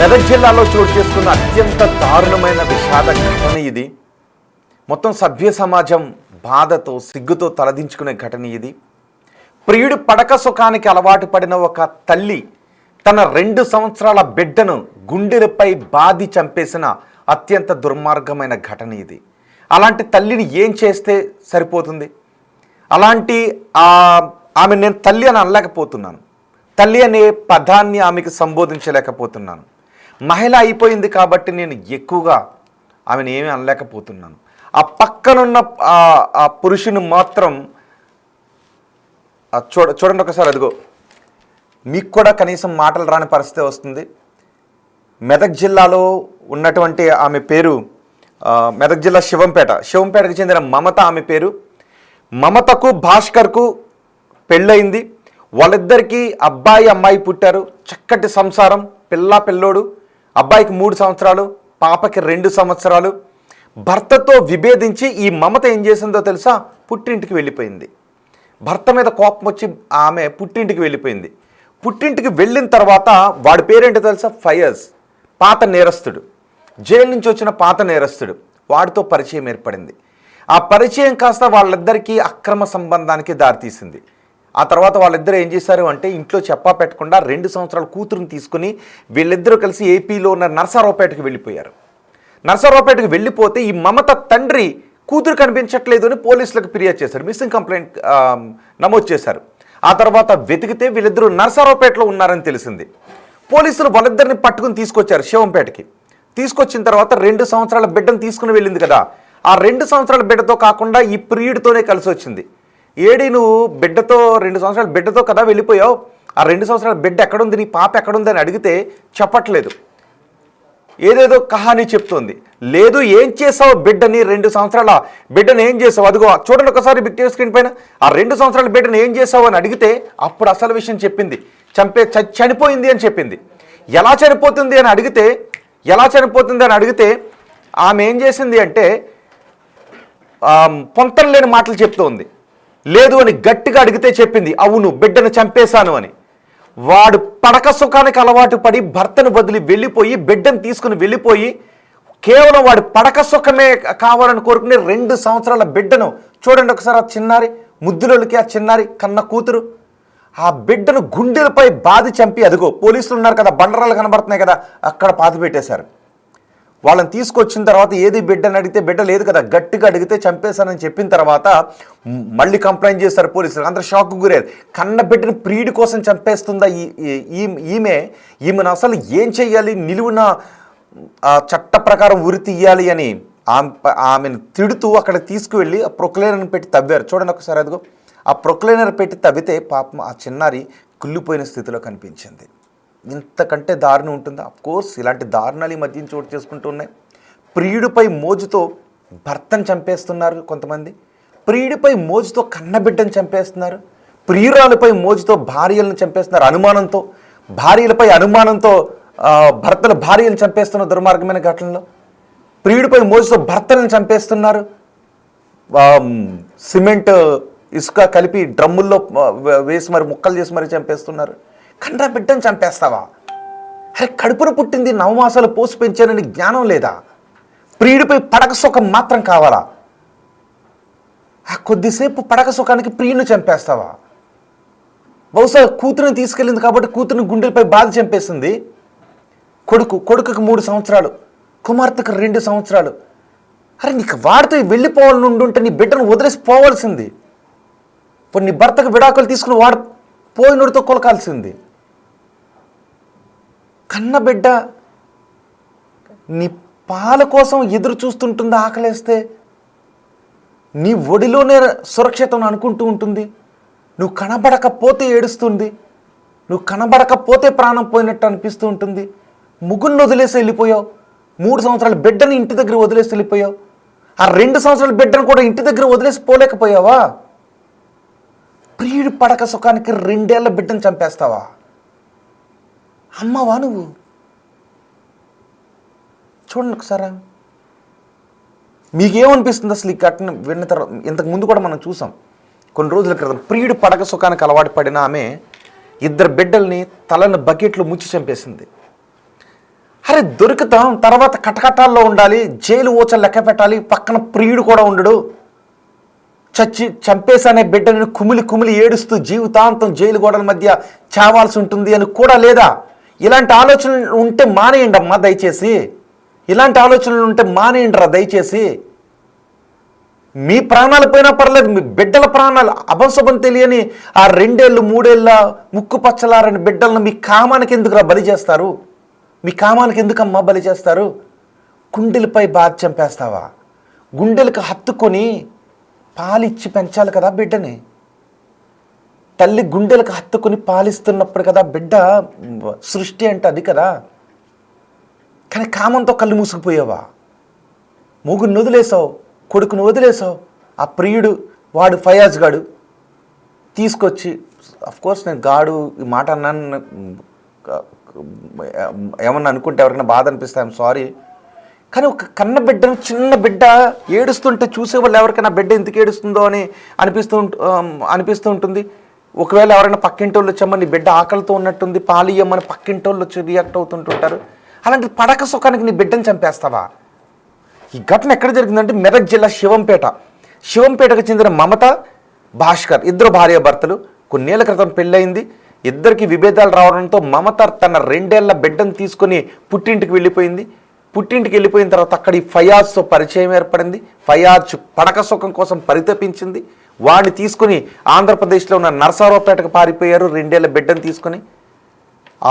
మెదక్ జిల్లాలో చోటు చేసుకున్న అత్యంత దారుణమైన విషాద ఘటన ఇది. మొత్తం సభ్య సమాజం బాధతో సిగ్గుతో తలదించుకునే ఘటన ఇది. ప్రియుడి పడక సుఖానికి అలవాటు పడిన ఒక తల్లి తన 2 సంవత్సరాల బిడ్డను గుండెలపై బాది చంపేసిన అత్యంత దుర్మార్గమైన ఘటన ఇది. అలాంటి తల్లిని ఏం చేస్తే సరిపోతుంది? అలాంటి ఆమె నేను తల్లి అని అనలేకపోతున్నాను. తల్లి అనే పదాన్ని ఆమెకు సంబోధించలేకపోతున్నాను. మహిళ అయిపోయింది కాబట్టి నేను ఎక్కువగా ఆమెను ఏమీ అనలేకపోతున్నాను. ఆ పక్కనున్న ఆ పురుషుని మాత్రం చూడండి ఒకసారి, అదిగో మీకు కూడా కనీసం మాటలు రాని పరిస్థితి వస్తుంది. మెదక్ జిల్లాలో ఉన్నటువంటి ఆమె పేరు మెదక్ జిల్లా శివంపేటకు చెందిన మమత ఆమె పేరు. మమతకు భాస్కర్కు పెళ్ళయింది. వాళ్ళిద్దరికీ అబ్బాయి అమ్మాయి పుట్టారు. చక్కటి సంసారం, పిల్లోడు. అబ్బాయికి 3 సంవత్సరాలు, పాపకి 2 సంవత్సరాలు. భర్తతో విభేదించి ఈ మమత ఏం చేసిందో తెలుసా? పుట్టింటికి వెళ్ళిపోయింది. భర్త మీద కోపం వచ్చి ఆమె పుట్టింటికి వెళ్ళిపోయింది. పుట్టింటికి వెళ్ళిన తర్వాత వాడి పేరేంటో తెలుసా? ఫయజ్. పాత నేరస్తుడు, జైలు నుంచి వచ్చిన పాత నేరస్తుడు. వాడితో పరిచయం ఏర్పడింది. ఆ పరిచయం కాస్త వాళ్ళిద్దరికీ అక్రమ సంబంధానికి దారితీసింది. ఆ తర్వాత వాళ్ళిద్దరూ ఏం చేశారు అంటే, ఇంట్లో చెప్పా పెట్టకుండా 2 సంవత్సరాల కూతురుని తీసుకుని వీళ్ళిద్దరూ కలిసి ఏపీలో ఉన్న నరసరావుపేటకు వెళ్ళిపోయారు. నరసరావుపేటకు వెళ్ళిపోతే ఈ మమత తండ్రి కూతురు కనిపించట్లేదు అని పోలీసులకు ఫిర్యాదు చేశారు. మిస్సింగ్ కంప్లైంట్ నమోదు చేశారు. ఆ తర్వాత వెతికితే వీళ్ళిద్దరూ నరసరావుపేటలో ఉన్నారని తెలిసింది. పోలీసులు వాళ్ళిద్దరిని పట్టుకుని తీసుకొచ్చారు శివంపేటకి. తీసుకొచ్చిన తర్వాత 2 సంవత్సరాల బిడ్డను తీసుకుని వెళ్ళింది కదా, ఆ 2 సంవత్సరాల బిడ్డతో కాకుండా ఈ ప్రియుడితోనే కలిసి వచ్చింది. ఏడి నువ్వు బిడ్డతో 2 సంవత్సరాల బిడ్డతో కదా వెళ్ళిపోయావు, ఆ 2 సంవత్సరాల బిడ్డ ఎక్కడుంది, నీ పాప ఎక్కడుంది అని అడిగితే చెప్పట్లేదు. ఏదేదో కహానీ చెప్తోంది. లేదు, ఏం చేసావు బిడ్డని, 2 సంవత్సరాల బిడ్డను ఏం చేసావు? అదిగో చూడండి ఒకసారి బిగ్ టీవీ స్క్రీన్ పైన. ఆ 2 సంవత్సరాల బిడ్డను ఏం చేసావు అని అడిగితే అప్పుడు అసలు విషయం చెప్పింది. చనిపోయింది అని చెప్పింది. ఎలా చనిపోతుంది అని అడిగితే ఆమె ఏం చేసింది అంటే పొంతం లేని మాటలు చెప్తోంది. లేదు అని గట్టిగా అడిగితే చెప్పింది, అవును బిడ్డను చంపేశాను అని. వాడు పడక సుఖానికి అలవాటు పడి భర్తను వదిలి వెళ్ళిపోయి, బిడ్డను తీసుకుని వెళ్ళిపోయి, కేవలం వాడి పడక సుఖమే కావాలని కోరుకునే 2 సంవత్సరాల బిడ్డను చూడండి ఒకసారి. ఆ చిన్నారి ముద్దులకి, ఆ చిన్నారి కన్న కూతురు ఆ బిడ్డను గుండెలపై బాది చంపి, అదిగో పోలీసులు ఉన్నారు కదా, బండరాలు కనబడుతున్నాయి కదా, అక్కడ పాతి పెట్టేశారు. వాళ్ళని తీసుకొచ్చిన తర్వాత ఏది బిడ్డని అడిగితే బిడ్డ లేదు కదా, గట్టిగా అడిగితే చంపేశానని చెప్పిన తర్వాత మళ్ళీ కంప్లైంట్ చేస్తారు పోలీసులు. అందరూ షాక్కు గురయ్యారు. కన్న బిడ్డను ప్రియుడి కోసం చంపేస్తుందా ఈమెను అసలు ఏం చెయ్యాలి, నిలువున చట్ట ప్రకారం ఉరి తీయాలి అని ఆమెను తిడుతూ అక్కడ తీసుకువెళ్ళి ఆ ప్రొక్లైనర్ని పెట్టి తవ్వారు. చూడండి ఒకసారి, అదిగో ఆ ప్రొక్లైనర్ పెట్టి తవ్వితే పాపం ఆ చిన్నారి కుళ్ళిపోయిన స్థితిలో కనిపించింది. ఇంతకంటే దారుణం ఉంటుందా? అఫ్కోర్స్ ఇలాంటి దారుణాలు ఈ మధ్య చోటు చేసుకుంటూ ఉన్నాయి. ప్రియుడిపై మోజుతో భర్తను చంపేస్తున్నారు కొంతమంది, ప్రియుడిపై మోజుతో కన్నబిడ్డను చంపేస్తున్నారు, ప్రియురాలపై మోజుతో భార్యలను చంపేస్తున్నారు, అనుమానంతో భార్యలపై అనుమానంతో భర్తలు భార్యలను చంపేస్తున్న దుర్మార్గమైన ఘటనలో. ప్రియుడిపై మోజుతో భర్తలను చంపేస్తున్నారు. సిమెంట్ ఇసుక కలిపి డ్రమ్ముల్లో వేసి మరి ముక్కలు చేసి మరి చంపేస్తున్నారు. కన్న బిడ్డను చంపేస్తావా? అరే, కడుపున పుట్టింది 9 మాసాలు పోసి పెంచానని జ్ఞానం లేదా? ప్రియుడిపై పడక సుఖం మాత్రం కావాలా? ఆ కొద్దిసేపు పడక సుఖానికి ప్రియుని చంపేస్తావా? బహుశా కూతురుని తీసుకెళ్ళింది కాబట్టి కూతురుని గుండెలపై బాధ చంపేసింది. కొడుకుకి 3 సంవత్సరాలు, కుమార్తెకు 2 సంవత్సరాలు. అరే, నీకు వాడితో వెళ్ళిపోవాలని ఉండుంటే నీ బిడ్డను వదిలేసి పోవాల్సింది. ఇప్పుడు నీ భర్తకు విడాకులు తీసుకుని వాడు పోయినోడితో కొలకాల్సింది. కన్న బిడ్డ నీ పాల కోసం ఎదురు చూస్తుంటుంది. ఆకలేస్తే నీ ఒడిలోనే సురక్షితం అనుకుంటూ ఉంటుంది. నువ్వు కనబడకపోతే ఏడుస్తుంది, నువ్వు కనబడకపోతే ప్రాణం పోయినట్టు అనిపిస్తూ ఉంటుంది. ముగ్గురిని వదిలేసి వెళ్ళిపోయావు. 3 సంవత్సరాల బిడ్డని ఇంటి దగ్గర వదిలేసి వెళ్ళిపోయావు. ఆ 2 సంవత్సరాల బిడ్డను కూడా ఇంటి దగ్గర వదిలేసి పోలేకపోయావా? ప్రియుడి పడక సుఖానికి 2 ఏళ్ల బిడ్డను చంపేస్తావా? అమ్మవా నువ్వు? చూడండి ఒకసారి, మీకేమనిపిస్తుంది అసలు ఈ ఘటన విన్న తర్వాత? ఇంతకు ముందు కూడా మనం చూసాం కొన్ని రోజుల క్రితం. ప్రియుడి పడక సుఖానికి అలవాటు పడిన ఆమె 2 బిడ్డల్ని తలను బకెట్లు ముంచి చంపేసింది. అరే దొరుకుతాం, తర్వాత కటకటాల్లో ఉండాలి, జైలు ఊచలు లెక్క పెట్టాలి, పక్కన ప్రియుడు కూడా ఉండడు, చంపేసనే బిడ్డని కుమిలి కుమిలి ఏడుస్తూ జీవితాంతం జైలు గోడల మధ్య చావాల్సి ఉంటుంది అని కూడా లేదా? ఇలాంటి ఆలోచనలు ఉంటే మానేయండి అమ్మా దయచేసి. ఇలాంటి ఆలోచనలు ఉంటే మానేయండిరా దయచేసి. మీ ప్రాణాలు పోయినా పర్లేదు, మీ బిడ్డల ప్రాణాలు అభంశుభం తెలియని ఆ 2 ఏళ్ళు 3 ఏళ్ళ ముక్కు పచ్చలారని బిడ్డలను మీ కామానికి ఎందుకురా బలి చేస్తారు? మీ కామానికి ఎందుకమ్మా బలి చేస్తారు? గుండెలపై బాధ చంపేస్తావా? గుండెలకు హత్తుకొని పాలిచ్చి పెంచాలి కదా బిడ్డని. తల్లి గుండెలకు హత్తుకొని పాలిస్తున్నప్పుడు కదా బిడ్డ సృష్టి అంటే అది కదా. కానీ కామంతో కళ్ళు మూసుకుపోయావా? మొగుడిని వదిలేసావు, కొడుకును వదిలేసావు. ఆ ప్రియుడు వాడు ఫయాజ్ గాడు తీసుకొచ్చి, అఫ్కోర్స్ నేను గాడు ఈ మాట అన్నాను, ఏమన్నా అనుకుంటే ఎవరికైనా బాధ అనిపిస్తే ఐఎమ్ సారీ. కానీ ఒక కన్న బిడ్డను, చిన్న బిడ్డ ఏడుస్తుంటే చూసేవాళ్ళు ఎవరికైనా బిడ్డ ఎందుకు ఏడుస్తుందో అని అనిపిస్తూ ఉంటుంది. ఒకవేళ ఎవరైనా పక్కింటి వాళ్ళు వచ్చామో నీ బిడ్డ ఆకలితో ఉన్నట్టుంది పాలు ఇయ్యమని పక్కింటి వాళ్ళు వచ్చి రియాక్ట్ అవుతుంటుంటారు. అలాంటి పడక సుఖానికి నీ బిడ్డను చంపేస్తావా? ఈ ఘటన ఎక్కడ జరిగిందంటే మెదక్ జిల్లా శివంపేటకు చెందిన మమత, భాస్కర్ ఇద్దరు భార్యాభర్తలు. కొన్నేళ్ల క్రితం పెళ్ళయింది. ఇద్దరికి విభేదాలు రావడంతో మమత తన 2 ఏళ్ల బిడ్డను తీసుకొని పుట్టింటికి వెళ్ళిపోయింది. పుట్టింటికి వెళ్ళిపోయిన తర్వాత అక్కడి ఫయాజ్తో పరిచయం ఏర్పడింది. ఫయాజ్ పడక సుఖం కోసం పరితపించింది. వాడిని తీసుకుని ఆంధ్రప్రదేశ్లో ఉన్న నరసరావుపేటకు పారిపోయారు 2 ఏళ్ల బిడ్డను తీసుకొని.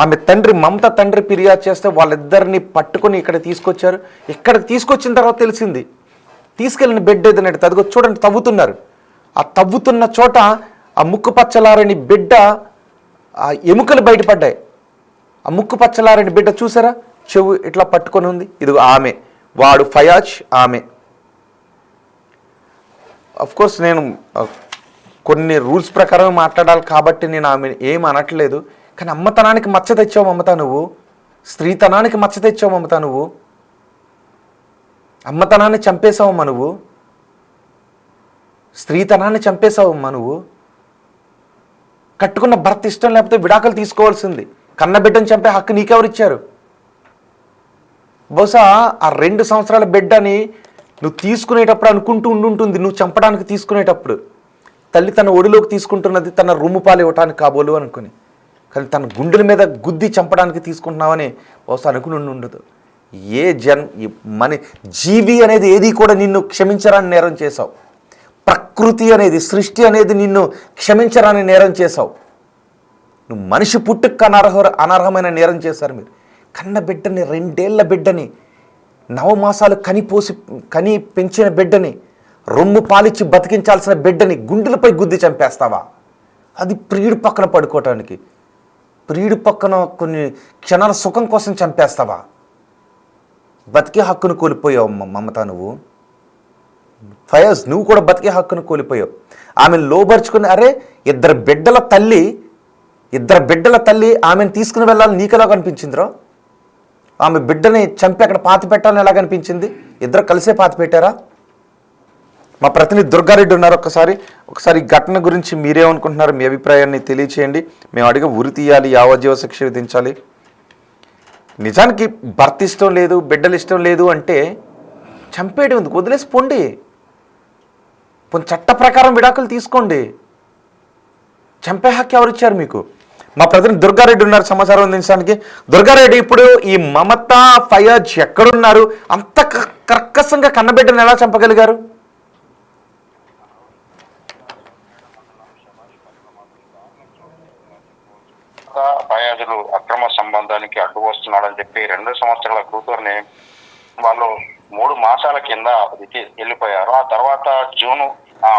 ఆమె తండ్రి, మమత తండ్రి ఫిర్యాదు చేస్తే వాళ్ళిద్దరిని పట్టుకొని ఇక్కడ తీసుకొచ్చారు. ఇక్కడికి తీసుకొచ్చిన తర్వాత తెలిసింది తీసుకెళ్ళిన బిడ్డ ఏదన్నట్టు. అదిగో చూడండి, తవ్వుతున్నారు. ఆ తవ్వుతున్న చోట ఆ ముక్కు పచ్చలారని బిడ్డ ఆ ఎముకలు బయటపడ్డాయి. ఆ ముక్కు పచ్చలారని బిడ్డ చూసారా, చెవు ఇట్లా పట్టుకొని ఉంది. ఇది ఆమె, వాడు ఫయాజ్, ఆమె. అఫ్కోర్స్ నేను కొన్ని రూల్స్ ప్రకారం మాట్లాడాలి కాబట్టి నేను ఆమె ఏం అనట్లేదు. కానీ అమ్మతనానికి మచ్చ తెచ్చావు మమత నువ్వు, స్త్రీతనానికి మచ్చ తెచ్చావు మమత నువ్వు, అమ్మతనాన్ని చంపేశావమ్మా నువ్వు, స్త్రీతనాన్ని చంపేశావమ్మా నువ్వు. కట్టుకున్న భర్త ఇష్టం లేకపోతే విడాకులు తీసుకోవాల్సింది. కన్నబిడ్డను చంపే హక్కు నీకెవరిచ్చారు? బహుశా ఆ 2 సంవత్సరాల బిడ్డని నువ్వు తీసుకునేటప్పుడు అనుకుంటూ ఉండుంటుంది, నువ్వు చంపడానికి తీసుకునేటప్పుడు తల్లి తన ఒడిలోకి తీసుకుంటున్నది తన రొమ్ము పాలు ఇవ్వటానికి కాబోలు అనుకుని, కానీ తన గుండెల మీద గుద్ది చంపడానికి తీసుకుంటున్నావని బహుశా అనుకుని ఉండదు. మన జీవి అనేది ఏది కూడా నిన్ను క్షమించరాని నేరం చేశావు. ప్రకృతి అనేది, సృష్టి అనేది నిన్ను క్షమించరాని నేరం చేశావు. నువ్వు మనిషి పుట్టుకు అనర్హమైన నేరం చేశారు మీరు. కన్న బిడ్డని, 2 ఏళ్ల బిడ్డని, 9 మాసాలు కని పెంచిన బిడ్డని, రొమ్ము పాలిచ్చి బతికించాల్సిన బిడ్డని గుండెలపై గుద్ది చంపేస్తావా? అది ప్రియుడి పక్కన పడుకోవటానికి, ప్రియుడి పక్కన కొన్ని క్షణాల సుఖం కోసం చంపేస్తావా? బతికే హక్కును కోల్పోయావు మమత నువ్వు. ఫయాజ్, నువ్వు కూడా బతికే హక్కును కోల్పోయావు. ఆమెను లోబరుచుకుని, అరే ఇద్దరు బిడ్డల తల్లి ఆమెను తీసుకుని వెళ్ళాలని నీకెలా కనిపించిందిరా? ఆమె బిడ్డని చంపి అక్కడ పాతి పెట్టాలని ఎలా కనిపించింది? ఇద్దరు కలిసే పాతి పెట్టారా? మా ప్రతినిధి దుర్గారెడ్డి ఉన్నారు. ఒకసారి ఘటన గురించి మీరేమనుకుంటున్నారు? మీ అభిప్రాయాన్ని తెలియచేయండి. మేము అడిగే ఉరి తీయాలి, యావజ్జీవ శిక్ష విధించాలి. నిజానికి భర్త ఇష్టం లేదు, బిడ్డలు ఇష్టం లేదు అంటే చంపేయడం ఎందుకు? వదిలేసి పోండి. చట్ట ప్రకారం విడాకులు తీసుకోండి. చంపే హక్కు ఎవరిచ్చారు మీకు? మా ప్రతినిధి దుర్గారెడ్డి ఉన్నారు సమాచారం అందించడానికి. దుర్గారెడ్డి, ఇప్పుడు ఈ మమత, ఫయాజ్ ఎక్కడున్నారు? అంత కర్కశంగా కన్నబిడ్డను ఎలా చంపగలిగారు? ఫయాజులు అక్రమ సంబంధానికి అడ్డు వస్తున్నాడని చెప్పి 2 సంవత్సరాల కూతుర్ని వాళ్ళు 3 మాసాల కింద వెళ్ళిపోయారు. ఆ తర్వాత జూన్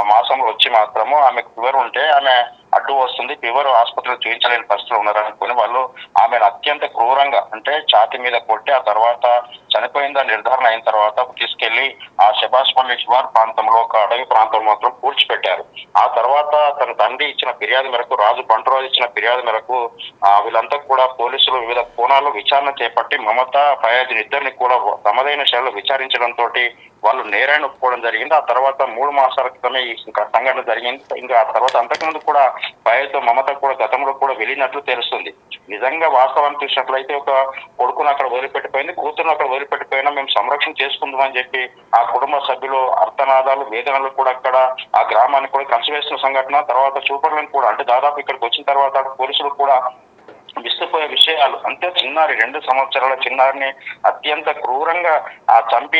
మాసంలో వచ్చి మాత్రము ఆమెకు ఫీవర్ ఉంటే ఆమె అడ్డు వస్తుంది, ఫీవర్ ఆసుపత్రిలో చూపించలేని పరిస్థితులు ఉన్నారనుకుని వాళ్ళు ఆమెను అత్యంత క్రూరంగా, అంటే ఛాతి మీద కొట్టి, ఆ తర్వాత చనిపోయిందని నిర్ధారణ అయిన తర్వాత తీసుకెళ్లి ఆ శభాష్పల్లి శివార్ ప్రాంతంలో ఒక అడవి ప్రాంతం మాత్రం పూడ్చిపెట్టారు. ఆ తర్వాత తన తండ్రి ఇచ్చిన ఫిర్యాదు మేరకు, రాజు బంటురాజు ఇచ్చిన ఫిర్యాదు మేరకు వీళ్ళంతా కూడా పోలీసులు వివిధ కోణాల్లో విచారణ చేపట్టి మమత, ఫయాజ్ ఇద్దరిని కూడా తమదైన శైలిలో విచారించడంతో వాళ్ళు నేరాన్ని ఒప్పుకోవడం జరిగింది. ఆ తర్వాత 3 మాసాల క్రితమే ఇంకా సంఘటన జరిగింది. ఇంకా ఆ తర్వాత అంతకుముందు కూడా పైతో మమత కూడా గతంలో కూడా వెళ్ళినట్లు తెలుస్తుంది. నిజంగా వాస్తవాన్ని చూసినట్లయితే ఒక కొడుకును అక్కడ వదిలిపెట్టిపోయింది, కూతురును అక్కడ వదిలిపెట్టిపోయినా మేము సంరక్షణ చేసుకుందామని చెప్పి ఆ కుటుంబ సభ్యులు అర్థనాదాలు వేదనలు కూడా అక్కడ ఆ గ్రామాన్ని కూడా కలిసివేసిన సంఘటన. తర్వాత చూపర్లను కూడా అంటే దాదాపు ఇక్కడికి వచ్చిన తర్వాత పోలీసులు కూడా విస్తుపోయే విషయాలు అంటే చిన్నారి 2 సంవత్సరాల చిన్నారిని అత్యంత క్రూరంగా ఆ చంపి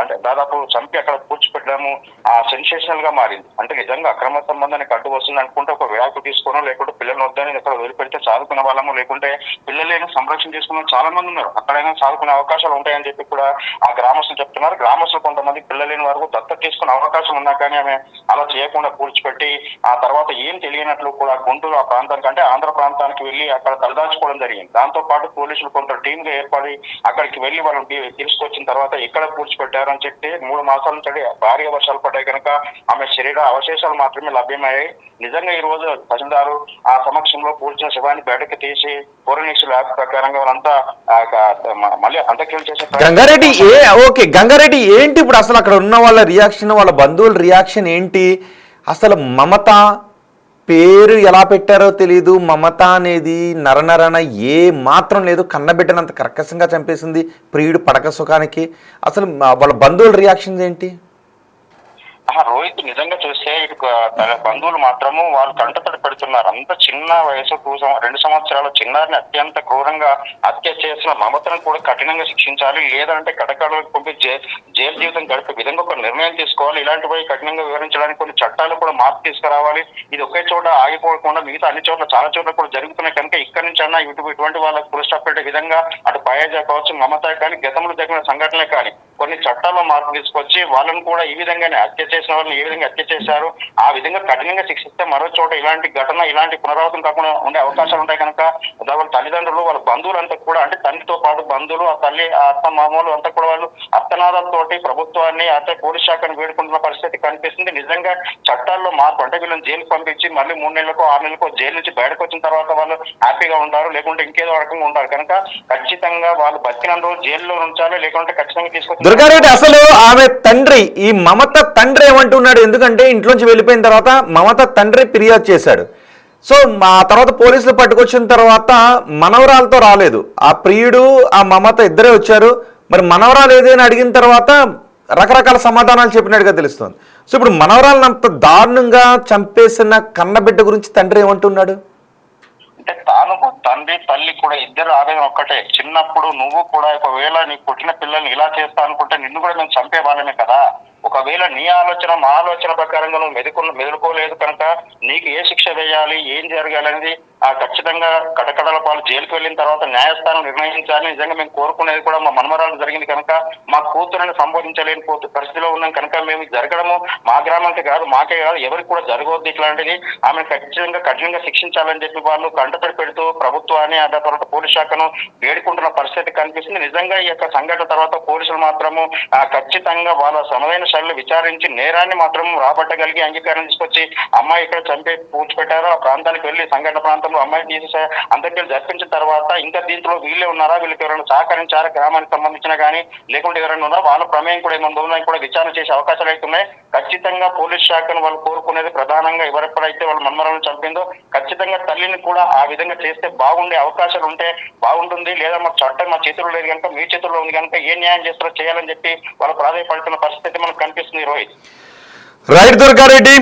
అంటే దాదాపు చంపి అక్కడ పూడ్చిపెట్టడము ఆ సెన్సేషనల్ గా మారింది. అంటే నిజంగా అక్రమ సంబంధానికి అడ్డు వస్తుంది అనుకుంటే ఒక విడాకు తీసుకోవడం, లేకుంటే పిల్లలు వద్దని అక్కడ వదిలిపెడితే చదువుకునే వాళ్ళము, లేకుంటే పిల్లలైనా సంరక్షణ చేసుకున్న చాలా మంది ఉన్నారు, అక్కడైనా చదువుకునే అవకాశాలు ఉంటాయని చెప్పి కూడా ఆ గ్రామస్తులు చెప్తున్నారు. గ్రామస్తులు కొంతమంది పిల్లలేని వరకు దత్తత తీసుకునే అవకాశం ఉన్నా కానీ ఆమె అలా చేయకుండా పూడ్చిపెట్టి ఆ తర్వాత ఏం తెలియనట్లు కూడా గుంటూరు ఆ ప్రాంతానికి అంటే ఆంధ్ర ప్రాంతానికి వెళ్ళి అక్కడ తలదాచుకోవడం జరిగింది. దాంతో పాటు పోలీసులు కొంత టీమ్ గా ఏర్పడి అక్కడికి వెళ్లి వాళ్ళని తీసుకొచ్చిన తర్వాత ఎక్కడ పూడ్చిపెట్టారని చెప్పి 3 మాసాల నుంచి భారీగా వర్షాలు పడ్డాయి కనుక ఆమె శరీర అవశేషాలు మాత్రమే లభ్యమయ్యాయి. నిజంగా ఈ రోజు తహసీల్దారు ఆ సమక్షంలో పూడ్చిన శవాన్ని బయటకు తీసి ఫోరెన్సిక్ ల్యాబ్ ప్రకారంగా వాళ్ళంతా మళ్ళీ అంత్యక్రియలు చేసే గంగారెడ్డి గంగారెడ్డి ఏంటి ఇప్పుడు అసలు అక్కడ ఉన్న వాళ్ళ రియాక్షన్, వాళ్ళ బంధువుల రియాక్షన్ ఏంటి? అసలు మమత పేరు ఎలా పెట్టారో తెలీదు. మమత అనేది నరనరన ఏ మాత్రం లేదు, కన్నబిడ్డనంత కర్కశంగా చంపేసింది ప్రియుడు పడక సుఖానికి. అసలు వాళ్ళ బంధువుల రియాక్షన్స్ ఏంటి? రోహిత్ నిజంగా చూస్తే బంధువులు మాత్రము వాళ్ళు కంటతడి పెడుతున్నారు. అంత చిన్న వయసు 2 సంవత్సరాల చిన్నారిని అత్యంత క్రూరంగా హత్య చేసిన మమతను కూడా కఠినంగా శిక్షించాలి, లేదంటే కటకడలకు పంపి జైలు జీవితం గడిపే విధంగా ఒక నిర్ణయం తీసుకోవాలి. ఇలాంటివి కఠినంగా వివరించడానికి కొన్ని చట్టాలు కూడా మార్పు తీసుకురావాలి. ఇది ఒకే చోట ఆగిపోకుండా మిగతా అన్ని చోట్ల చాలా చోట్ల కూడా జరుగుతున్నాయి కనుక ఇక్కడి నుంచి అన్నా ఇటువంటి వాళ్ళకు పుల్ స్టాప్ పెట్టే విధంగా అటు పయాజా కావచ్చు, మమత కానీ గతంలో జరిగిన సంఘటనలే కానీ కొన్ని చట్టాల్లో మార్పు తీసుకొచ్చి వాళ్ళని కూడా ఈ విధంగానే హత్య చేసిన వాళ్ళని ఏ విధంగా హత్య చేశారు ఆ విధంగా కఠినంగా శిక్షిస్తే మరో చోట ఇలాంటి ఘటన ఇలాంటి పునరావృతం కాకుండా ఉండే అవకాశాలు ఉంటాయి కనుక వాళ్ళ తల్లిదండ్రులు వాళ్ళ బంధువులంతా కూడా అంటే తండ్రితో పాటు బంధువులు ఆ తల్లి ఆ అత్త మామూలు అంతా కూడా వాళ్ళు అర్థనాదాలతోటి ప్రభుత్వాన్ని అంటే పోలీస్ శాఖను వేడుకుంటున్న పరిస్థితి కనిపిస్తుంది. నిజంగా చట్టాల్లో మార్పు అంటే వీళ్ళని జైలుకి పంపించి మళ్ళీ 3 నెలలకో 6 నెలలకో జైలు నుంచి బయటకు వచ్చిన తర్వాత వాళ్ళు హ్యాపీగా ఉంటారు, లేకుంటే ఇంకేదో రకంగా ఉంటారు కనుక ఖచ్చితంగా వాళ్ళు బతికిన రోజు జైల్లో ఉంచాలి, లేకుంటే ఖచ్చితంగా తీసుకొచ్చి దుర్గారెడ్డి అసలు ఆమె తండ్రి ఈ మమత తండ్రి ఏమంటున్నాడు? ఎందుకంటే ఇంట్లోంచి వెళ్ళిపోయిన తర్వాత మమత తండ్రి ఫిర్యాదు చేశాడు. సో ఆ తర్వాత పోలీసులు పట్టుకొచ్చిన తర్వాత మనవరాలతో రాలేదు, ఆ ప్రియుడు ఆ మమత ఇద్దరే వచ్చారు. మరి మనవరాలు ఏదైనా అడిగిన తర్వాత రకరకాల సమాధానాలు చెప్పినట్టుగా తెలుస్తుంది. సో ఇప్పుడు మనవరాలను అంత దారుణంగా చంపేసిన కన్నబిడ్డ గురించి తండ్రి ఏమంటున్నాడు? అంటే తాను తండ్రి తల్లి కూడా ఇద్దరు ఆవేదన ఒక్కటే. చిన్నప్పుడు నువ్వు కూడా ఒకవేళ నీ పుట్టిన పిల్లల్ని ఇలా చేస్తా అనుకుంటే నిన్ను కూడా మేము చంపే వాళ్ళమే కదా. ఒకవేళ నీ ఆలోచన మా ఆలోచన ప్రకారంగా నువ్వు మెదులుకోలేదు కనుక నీకు ఏ శిక్ష వేయాలి, ఏం జరగాలి అనేది ఖచ్చితంగా కటకడల పాలు జైలుకు వెళ్ళిన తర్వాత న్యాయస్థానం నిర్ణయించాలి. నిజంగా మేము కోరుకునేది కూడా మా మనమరాలు జరిగింది కనుక మా కూతురుని సంబోధించలేని పరిస్థితిలో ఉన్నాం కనుక మేము జరగడము మా గ్రామానికి కాదు, మాకే కాదు, ఎవరికి కూడా జరగవద్దు ఇట్లాంటిది. ఆమె ఖచ్చితంగా కఠినంగా శిక్షించాలని చెప్పి వాళ్ళు కంటతడి పెడుతూ ప్రభుత్వాన్ని ఆ తర్వాత పోలీస్ శాఖను వేడుకుంటున్న పరిస్థితి కనిపిస్తుంది. నిజంగా ఈ యొక్క సంఘటన తర్వాత పోలీసులు మాత్రము ఖచ్చితంగా వాళ్ళ సమయైన శైలిలో విచారించి నేరాన్ని మాత్రం రాబట్టగలిగి అంగీకారం తీసుకొచ్చి అమ్మాయి ఇక్కడ చంపి పూడ్చిపెట్టారు. ఆ ప్రాంతానికి వెళ్ళి సంఘటన ప్రాంతంలో అమ్మాయిని తీసి అంత్యక్రియలు జరిపించిన తర్వాత ఇంకా దీంట్లో వీళ్ళే ఉన్నారా, వీళ్ళకి ఎవరైనా సహకరించారా గ్రామానికి సంబంధించిన కానీ లేకుంటే ఎవరైనా ఉన్నారా, వాళ్ళ ప్రమేయం కూడా ఏమైనా ఉందని కూడా విచారణ చేసే అవకాశాలు అయితే ఉన్నాయి. ఖచ్చితంగా పోలీస్ శాఖను వాళ్ళు కోరుకునేది ప్రధానంగా ఎవరెప్పుడైతే వాళ్ళ మన్మరాలను చంపిందో ఖచ్చితంగా తల్లిని కూడా ఆ విధంగా చేస్తే బాగుండే అవకాశాలు ఉంటే బాగుంటుంది. లేదా మా చట్టం మా చేతుల్లో లేదు కనుక మీ చేతుల్లో ఉంది కనుక ఏ న్యాయం చేస్తారో చేయాలని చెప్పి వాళ్ళు ప్రాధాన్యపడుతున్న పరిస్థితి మనకు కనిపిస్తుంది. రోహిత్ రైట్ దుర్గారెడ్డి,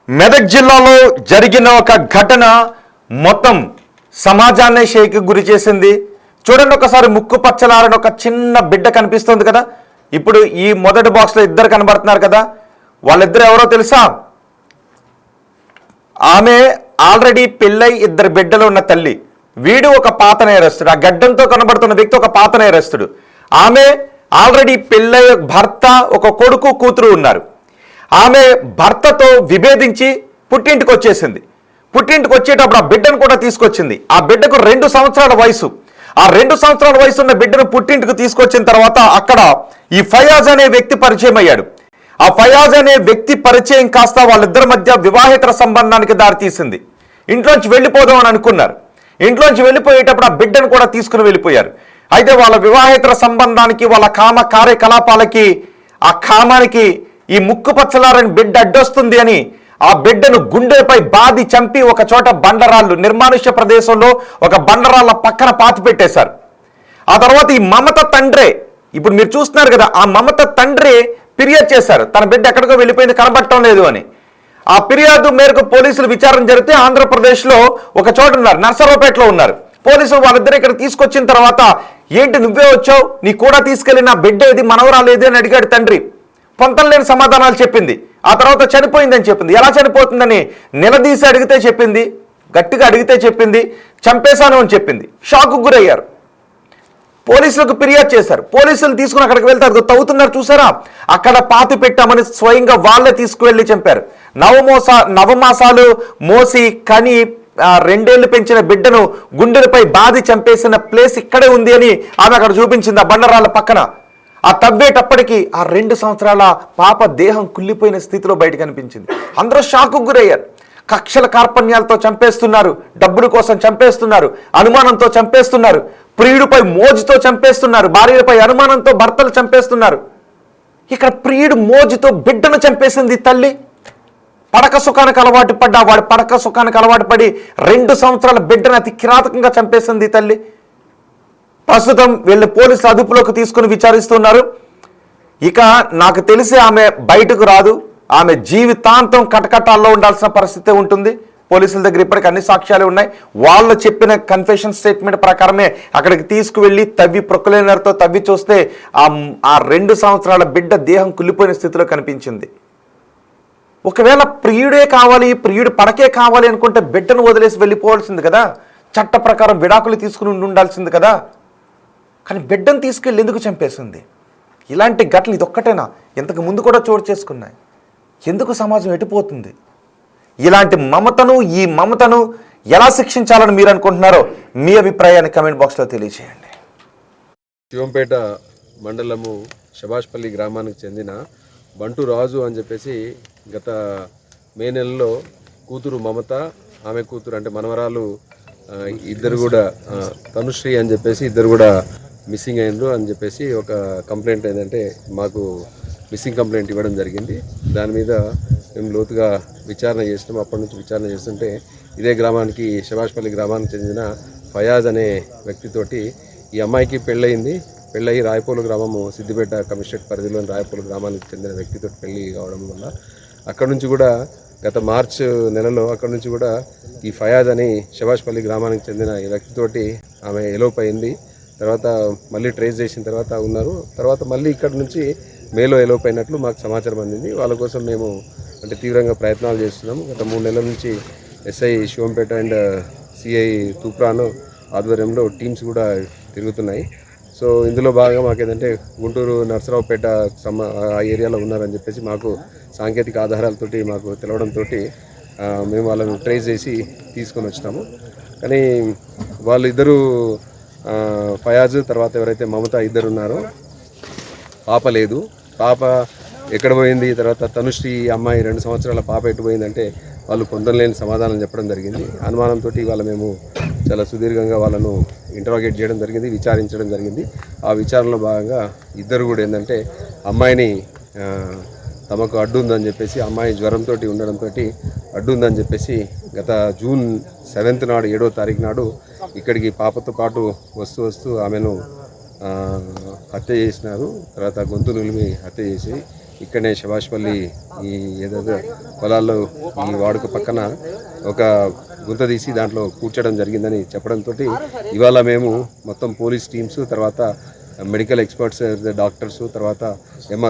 మెదక్ జిల్లాలో జరిగిన ఒక ఘటన మొత్తం సమాజాన్ని షేక్ గురి చేసింది. చూడండి ఒకసారి ముక్కు పచ్చలారని ఒక చిన్న బిడ్డ కనిపిస్తుంది కదా, ఇప్పుడు ఈ మొదటి బాక్స్లో ఇద్దరు కనబడుతున్నారు కదా, వాళ్ళిద్దరు ఎవరో తెలుసా? ఆమె ఆల్రెడీ పెళ్ళై 2 బిడ్డలు ఉన్న తల్లి, వీడు ఒక పాత నేరస్తుడు, ఆ గడ్డంతో కనబడుతున్న వ్యక్తి ఒక పాత నేరస్తుడు. ఆమె ఆల్రెడీ పెళ్ళై భర్త, ఒక కొడుకు కూతురు ఉన్నారు. ఆమె భర్తతో విభేదించి పుట్టింటికి వచ్చేసింది. పుట్టింటికి వచ్చేటప్పుడు ఆ బిడ్డను కూడా తీసుకొచ్చింది. ఆ బిడ్డకు 2 సంవత్సరాల వయసు. ఆ 2 సంవత్సరాల వయసు ఉన్న బిడ్డను పుట్టింటికి తీసుకొచ్చిన తర్వాత అక్కడ ఈ ఫయాజ్ అనే వ్యక్తి పరిచయం అయ్యాడు. ఆ ఫయాజ్ అనే వ్యక్తి పరిచయం కాస్త వాళ్ళిద్దరి మధ్య వివాహేతర సంబంధానికి దారితీసింది. ఇంట్లోంచి వెళ్ళిపోదాం అని అనుకున్నారు. ఇంట్లోంచి వెళ్ళిపోయేటప్పుడు ఆ బిడ్డను కూడా తీసుకుని వెళ్ళిపోయారు. అయితే వాళ్ళ వివాహేతర సంబంధానికి వాళ్ళ కామ కార్యకలాపాలకి ఆ కామానికి ఈ ముక్కు పచ్చలారని బిడ్డ అడ్డొస్తుంది అని ఆ బిడ్డను గుండెపై బాది చంపి ఒక చోట బండరాళ్ళు నిర్మానుష్య ప్రదేశంలో ఒక బండరాళ్ళ పక్కన పాతి పెట్టేశారు. ఆ తర్వాత ఈ మమత తండ్రే, ఇప్పుడు మీరు చూస్తున్నారు కదా, ఆ మమత తండ్రి ఫిర్యాదు చేశారు తన బిడ్డ ఎక్కడికో వెళ్ళిపోయింది, కనబడటం లేదు అని. ఆ ఫిర్యాదు మేరకు పోలీసులు విచారణ జరిగితే ఆంధ్రప్రదేశ్లో ఒక చోట ఉన్నారు, నర్సరావుపేటలో ఉన్నారు. పోలీసులు వాళ్ళిద్దరు ఇక్కడ తీసుకొచ్చిన తర్వాత, ఏంటి నువ్వే వచ్చావు, నీ కూడా తీసుకెళ్ళి నా బిడ్డ ఏది మనవరాలేదు అని అడిగాడు తండ్రి. పొంతం లేని సమాధానాలు చెప్పింది. ఆ తర్వాత చనిపోయిందని చెప్పింది. ఎలా చనిపోతుందని నిలదీసి అడిగితే చెప్పింది, గట్టిగా అడిగితే చెప్పింది చంపేశాను అని చెప్పింది. షాక్కు గురయ్యారు. పోలీసులకు ఫిర్యాదు చేశారు. పోలీసులు తీసుకుని అక్కడికి వెళ్తే అది తవ్వుతున్నారు చూసారా, అక్కడ పాతి పెట్టామని స్వయంగా వాళ్ళే తీసుకువెళ్ళి చంపారు. నవమాసాలు మోసి కని 2 ఏళ్లు పెంచిన బిడ్డను గుండెలపై బాది చంపేసిన ప్లేస్ ఇక్కడే ఉంది అని ఆమె అక్కడ చూపించింది, ఆ బండరాళ్ళ పక్కన. ఆ తవ్వేటప్పటికి ఆ 2 సంవత్సరాల పాప దేహం కుళ్ళిపోయిన స్థితిలో బయట కనిపించింది. అందరూ షాక్కు గురయ్యారు. కక్షల కార్పణ్యాలతో చంపేస్తున్నారు, డబ్బుల కోసం చంపేస్తున్నారు, అనుమానంతో చంపేస్తున్నారు, ప్రియుడిపై మోజుతో చంపేస్తున్నారు, భార్యపై అనుమానంతో భర్తలు చంపేస్తున్నారు. ఇక్కడ ప్రియుడు మోజుతో బిడ్డను చంపేసింది తల్లి. పడక సుఖానికి అలవాటు పడ్డా వాడు పడక సుఖానికి అలవాటు పడి 2 సంవత్సరాల బిడ్డను అతి కిరాతకంగా చంపేసింది తల్లి. ప్రస్తుతం వీళ్ళు పోలీసులు అదుపులోకి తీసుకుని విచారిస్తున్నారు. ఇక నాకు తెలిసి ఆమె బయటకు రాదు, ఆమె జీవితాంతం కటకటాల్లో ఉండాల్సిన పరిస్థితి ఉంటుంది. పోలీసుల దగ్గర ఇప్పటికీ అన్ని సాక్ష్యాలు ఉన్నాయి. వాళ్ళు చెప్పిన కన్ఫెషన్ స్టేట్మెంట్ ప్రకారమే అక్కడికి తీసుకువెళ్ళి తవ్వి ప్రొక్లైనర్తో తవ్వి చూస్తే ఆ 2 సంవత్సరాల బిడ్డ దేహం కుళ్ళిపోయిన స్థితిలో కనిపించింది. ఒకవేళ ప్రియుడే కావాలి, ప్రియుడు పడకే కావాలి అనుకుంటే బిడ్డను వదిలేసి వెళ్ళిపోవాల్సింది కదా, చట్ట ప్రకారం విడాకులు తీసుకుని ఉండాల్సింది కదా. కానీ బిడ్డను తీసుకెళ్ళి ఎందుకు చంపేసింది? ఇలాంటి ఘటనలు ఇదొక్కటేనా? ఇంతకు ముందు కూడా చోటు చేసుకున్నాయి. ఎందుకు సమాజం ఎటుపోతుంది? ఇలాంటి ఈ మమతను ఎలా శిక్షించాలని మీరు అనుకుంటున్నారో మీ అభిప్రాయాన్ని కమెంట్ బాక్స్లో తెలియజేయండి. శివంపేట మండలము శభాష్పల్లి గ్రామానికి చెందిన బంటు రాజు అని చెప్పేసి గత మే నెలలో కూతురు మమత, ఆమె కూతురు అంటే మనవరాలు ఇద్దరు కూడా తనుశ్రీ అని చెప్పేసి ఇద్దరు కూడా మిస్సింగ్ అయినరు అని చెప్పేసి ఒక కంప్లైంట్ ఏంటంటే మాకు మిస్సింగ్ కంప్లైంట్ ఇవ్వడం జరిగింది. దాని మీద మేము లోతుగా విచారణ చేసినాం. అప్పటి నుంచి విచారణ చేస్తుంటే ఇదే గ్రామానికి శభాష్పల్లి గ్రామానికి చెందిన ఫయాజ్ అనే వ్యక్తితోటి ఈ అమ్మాయికి పెళ్ళయింది. పెళ్ళయి రాయపోలు గ్రామము సిద్దిపేట కమిషనరేట్ పరిధిలోని రాయపోలు గ్రామానికి చెందిన వ్యక్తితో పెళ్ళి కావడం వల్ల అక్కడ నుంచి కూడా గత మార్చ్ నెలలో అక్కడ నుంచి కూడా ఈ ఫయాజ్ అని శభాష్పల్లి గ్రామానికి చెందిన ఈ వ్యక్తితోటి ఆమె ఎలోప్ అయింది. తర్వాత మళ్ళీ ట్రేస్ చేసిన తర్వాత ఉన్నారు. తర్వాత మళ్ళీ ఇక్కడ నుంచి మేలో ఎలోప్ అయినట్లు మాకు సమాచారం అందింది. వాళ్ళ కోసం మేము అంటే తీవ్రంగా ప్రయత్నాలు చేస్తున్నాము. గత 3 నెలల నుంచి SI Shivampet and CI Toopran ఆధ్వర్యంలో టీమ్స్ కూడా తిరుగుతున్నాయి. సో ఇందులో భాగంగా మాకేంటంటే గుంటూరు నర్సరావుపేట ఆ ఏరియాలో ఉన్నారని చెప్పేసి మాకు సాంకేతిక ఆధారాలతోటి మాకు తెలవడంతో మేము వాళ్ళని ట్రేస్ చేసి తీసుకొని వచ్చినాము. కానీ వాళ్ళు ఇద్దరు ఫయాజ్ తర్వాత ఎవరైతే మమత ఇద్దరు ఉన్నారో పాప లేదు. పాప ఎక్కడ పోయింది, తర్వాత తనుశ్రీ అమ్మాయి 2 సంవత్సరాల పాప ఎటు పోయిందంటే వాళ్ళు పొందలేని సమాధానం చెప్పడం జరిగింది. అనుమానంతో ఇవాళ మేము చాలా సుదీర్ఘంగా వాళ్ళను ఇంటరాగేట్ చేయడం జరిగింది, విచారించడం జరిగింది. ఆ విచారణలో భాగంగా ఇద్దరు కూడా ఏంటంటే అమ్మాయిని తమకు అడ్డు ఉందని చెప్పేసి, అమ్మాయి జ్వరంతో ఉండడంతో అడ్డు ఉందని చెప్పేసి గత జూన్ 7th నాడు 7వ తారీఖు నాడు ఇక్కడికి పాపతో పాటు వస్తూ ఆమెను హత్య చేసినారు. తర్వాత గొంతు నులిమి హత్య చేసి ఇక్కడనే శభాష్పల్లి ఈ ఏదైతే పొలాల్లో ఈ వాడుక పక్కన ఒక గుంత తీసి దాంట్లో కూర్చడం జరిగిందని చెప్పడంతో ఇవాళ మేము మొత్తం పోలీస్ టీమ్స్, తర్వాత మెడికల్ ఎక్స్పర్ట్స్, డాక్టర్స్, తర్వాత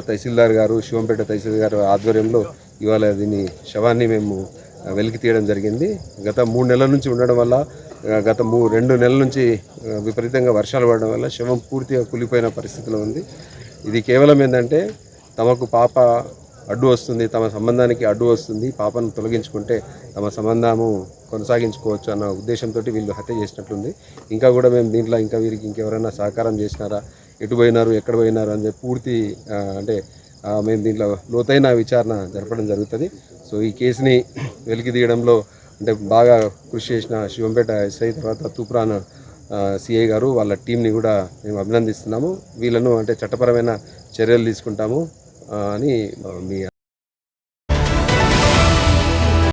తహసీల్దార్ గారు, శివంపేట తహసీల్దార్ గారు ఆధ్వర్యంలో ఇవాళ దీన్ని శవాన్ని మేము వెలికి తీయడం జరిగింది. గత 3 నెలల నుంచి ఉండడం వల్ల, గత 2 నెలల నుంచి విపరీతంగా వర్షాలు పడడం వల్ల శవం పూర్తిగా కూలిపోయిన పరిస్థితిలో ఉంది. ఇది కేవలం ఏంటంటే తమకు పాప అడ్డు వస్తుంది, తమ సంబంధానికి అడ్డు వస్తుంది, పాపను తొలగించుకుంటే తమ సంబంధము కొనసాగించుకోవచ్చు అన్న ఉద్దేశంతో వీళ్ళు హత్య చేసినట్లుంది. ఇంకా కూడా మేము దీంట్లో ఇంకా వీరికి ఇంకెవరైనా సహకారం చేసినారా, ఎటు పోయినారు, ఎక్కడ పోయినారు అని పూర్తి అంటే మేము దీంట్లో లోతైన విచారణ జరపడం జరుగుతుంది. సో ఈ కేసుని వెలికి తీయడంలో అంటే బాగా కృషి చేసిన శివంపేట ఎస్ఐ, తర్వాత తూప్రాన్ సిఐ గారు, వాళ్ళ టీంని కూడా మేము అభినందిస్తున్నాము. వీళ్ళను అంటే చట్టపరమైన చర్యలు తీసుకుంటాము. అని మీ